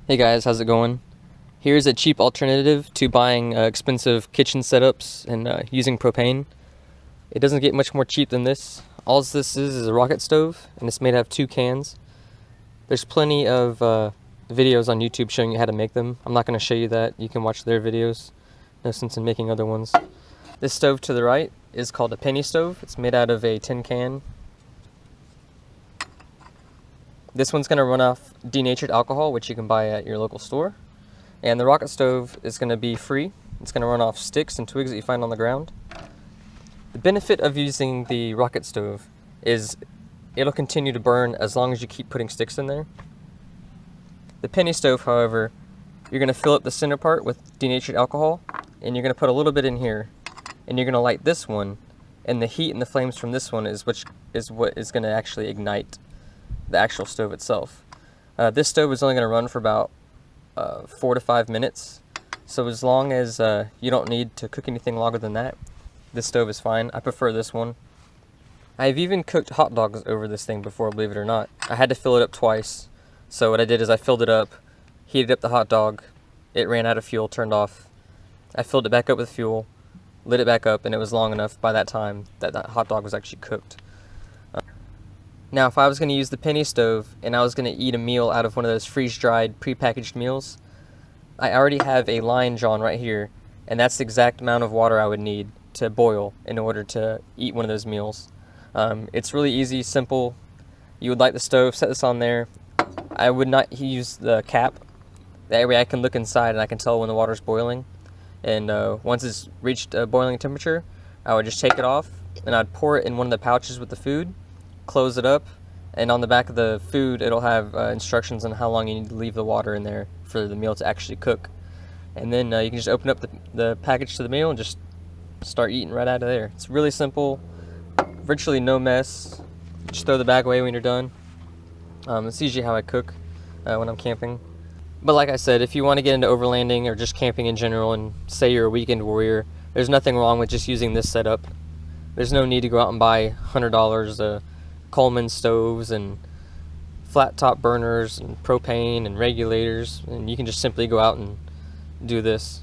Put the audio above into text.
Hey guys, how's it going? Here's a cheap alternative to buying expensive kitchen setups and using propane. It doesn't get much more cheap than this. All this is a rocket stove, and it's made out of 2 cans. There's plenty of videos on YouTube showing you how to make them. I'm not going to show you that. You can watch their videos. No sense in making other ones. This stove to the right is called a penny stove. It's made out of a tin can. This one's going to run off denatured alcohol, which you can buy at your local store. And the rocket stove is going to be free. It's going to run off sticks and twigs that you find on the ground. The benefit of using the rocket stove is it'll continue to burn as long as you keep putting sticks in there. The penny stove, however, you're going to fill up the center part with denatured alcohol, and you're going to put a little bit in here, and you're going to light this one, and the heat and the flames from this one is what is going to actually ignite the actual stove itself. This stove is only going to run for about 4 to 5 minutes, so as long as you don't need to cook anything longer than that, this stove is fine. I prefer this one. I've even cooked hot dogs over this thing before, believe it or not. I had to fill it up twice, so what I did is I filled it up, heated up the hot dog, it ran out of fuel, turned off. I filled it back up with fuel, lit it back up, and it was long enough by that time that that hot dog was actually cooked. Now, if I was going to use the penny stove and I was going to eat a meal out of one of those freeze-dried, pre-packaged meals, I already have a line drawn right here, and that's the exact amount of water I would need to boil in order to eat one of those meals. It's really easy, simple. You would light the stove, set this on there. I would not use the cap. That way I can look inside and I can tell when the water's boiling. And once it's reached a boiling temperature, I would just take it off and I'd pour it in one of the pouches with the food, close it up, and on the back of the food it'll have instructions on how long you need to leave the water in there for the meal to actually cook. And then you can just open up the package to the meal and just start eating right out of there. It's really simple, virtually no mess. Just throw the bag away when you're done. It's usually how I cook when I'm camping. But like I said, if you want to get into overlanding or just camping in general and say you're a weekend warrior, there's nothing wrong with just using this setup. There's no need to go out and buy $100 Coleman stoves and flat top burners and propane and regulators, and you can just simply go out and do this.